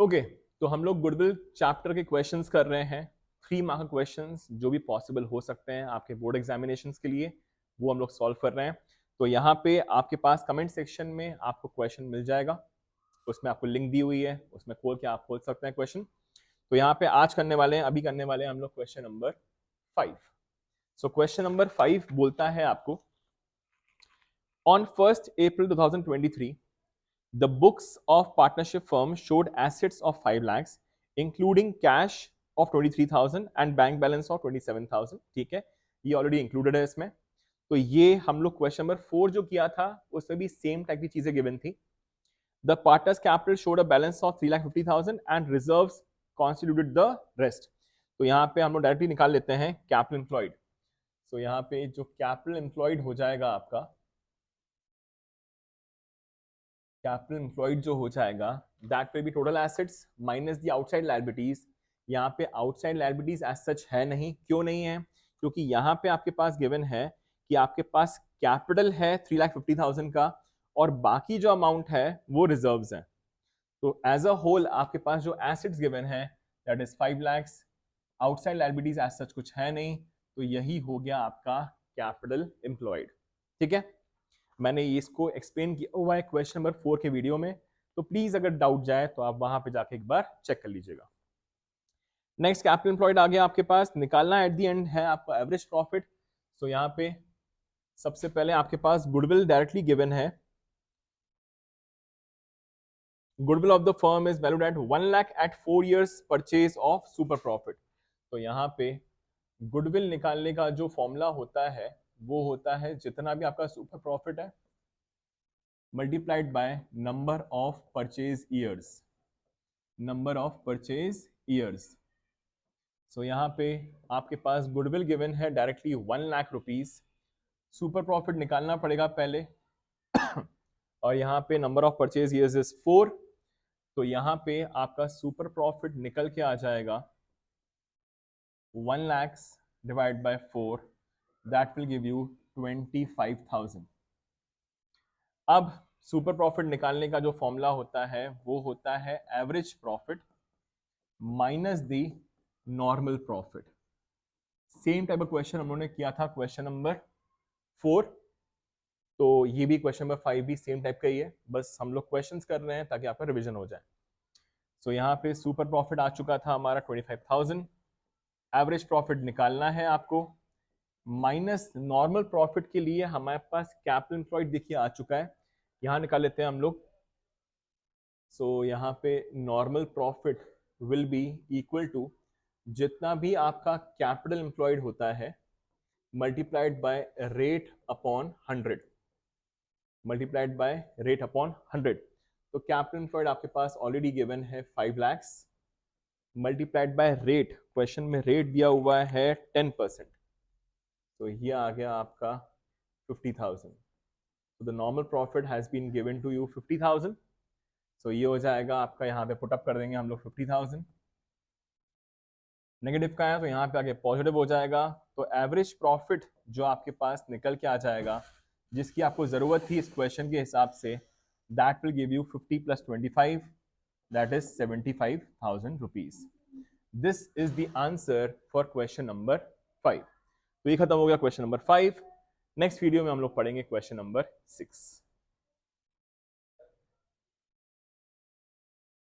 Okay, तो हम लोग गुडविल चैप्टर के क्वेश्चंस कर रहे हैं। 3 मार्क क्वेश्चंस जो भी पॉसिबल हो सकते हैं आपके बोर्ड एग्जामिनेशंस के लिए, वो हम लोग सॉल्व कर रहे हैं। तो यहाँ पे आपके पास कमेंट सेक्शन में आपको क्वेश्चन मिल जाएगा, उसमें आपको लिंक दी हुई है, उसमें खोल के आप खोल सकते हैं क्वेश्चन। तो यहाँ पे आज करने वाले हैं, अभी करने वाले हैं हम लोग question number 5। So question number 5 बोलता है आपको, on 1st April 2023 the books of partnership firm showed assets of 5 lakhs including cash of 23,000 and bank balance of 27,000। ठीक है, ये ऑलरेडी इंक्लूडेड है इसमें। तो ये हम लोग क्वेश्चन नंबर 4 जो किया था उसमें भी सेम टाइप की चीजें गिवन थी। The partners capital showed a balance of 3,50,000 and reserves constituted the rest. तो यहाँ पे हम लोग डायरेक्टली निकाल लेते हैं कैपिटल एम्प्लॉयड। तो यहाँ पे जो कैपिटल एम्प्लॉयड हो जाएगा आपका, कैपिटल एम्प्लॉयड जो हो जाएगा that will be total assets minus the outside liabilities. यहाँ पे आउटसाइड लायबिलिटीज एज सच है नहीं। क्यों नहीं है? क्योंकि यहाँ पे आपके पास गिवन है कि आपके पास कैपिटल है 3,50,000 का और बाकी जो अमाउंट है वो रिजर्व्स है। तो एज अ होल आपके पास जो एसेट्स गिवन है that is 5 lakhs, outside liabilities as such कुछ है नहीं, तो यही हो गया आपका कैपिटल एम्प्लॉयड। ठीक है, मैंने इसको एक्सप्लेन किया हुआ है क्वेश्चन नंबर 4 के वीडियो में, तो प्लीज अगर डाउट जाए तो आप वहां पे जाके एक बार चेक कर लीजिएगा। नेक्स्ट कैपिटल एम्प्लॉयड आ गया आपके पास, निकालना एट द एंड है आपका एवरेज प्रॉफिट। तो यहाँ पे सबसे पहले आपके पास गुडविल डायरेक्टली गिवन है। Goodwill of the firm is valued at 1 lakh at 4 years purchase of super profit. तो यहाँ पे गुडविल निकालने का जो फॉर्मूला होता है वो होता है जितना भी आपका सुपर प्रॉफिट है multiplied by number of purchase years, number of purchase years. So यहाँ पे आपके पास गुडविल गिवन है directly 1 lakh rupees, super profit निकालना पड़ेगा पहले और यहाँ पे number of purchase years is 4। तो यहाँ पे आपका सुपर प्रॉफिट निकल के आ जाएगा 1 lakhs divide by 4, that will give you 25,000। अब सुपर प्रॉफिट निकालने का जो फॉर्मूला होता है वो होता है average profit minus the normal profit. Same type of question हम लोगों ने किया था क्वेश्चन नंबर 4, तो ये भी क्वेश्चन नंबर 5 भी सेम टाइप का ही है, बस हम लोग क्वेश्चंस कर रहे हैं ताकि आपका रिवीजन हो जाए। सो यहाँ पे सुपर प्रॉफिट आ चुका था हमारा 25,000, एवरेज प्रॉफिट निकालना है आपको, माइनस नॉर्मल प्रॉफिट के लिए हमारे पास कैपिटल एम्प्लॉयड देखिए आ चुका है, यहाँ निकाल लेते हैं हम लोग। सो यहाँ पे normal profit will be equal to जितना भी आपका कैपिटल एम्प्लॉयड होता है multiplied by rate upon 100, multiplied by rate upon 100। तो कैपिटल एम्प्लॉयड आपके पास ऑलरेडी गिवन है 5 lakhs, multiplied by rate, question में रेट दिया हुआ है 10%, तो ये आ गया आपका 50,000। तो the normal profit has been given to you 50,000। So ये हो जाएगा आपका, यहाँ पे पुटअप कर देंगे हम लोग 50,000। नेगेटिव का है तो यहाँ पे आगे पॉजिटिव हो जाएगा। तो एवरेज प्रॉफिट जो आपके पास निकल के आ जाएगा, जिसकी आपको जरूरत थी इस क्वेश्चन के हिसाब से, that will give you 50 + 25, that is 75,000 rupees. This is the answer for question number 5। तो ये खत्म हो गया क्वेश्चन नंबर 5। नेक्स्ट वीडियो में हम लोग पढ़ेंगे क्वेश्चन नंबर 6।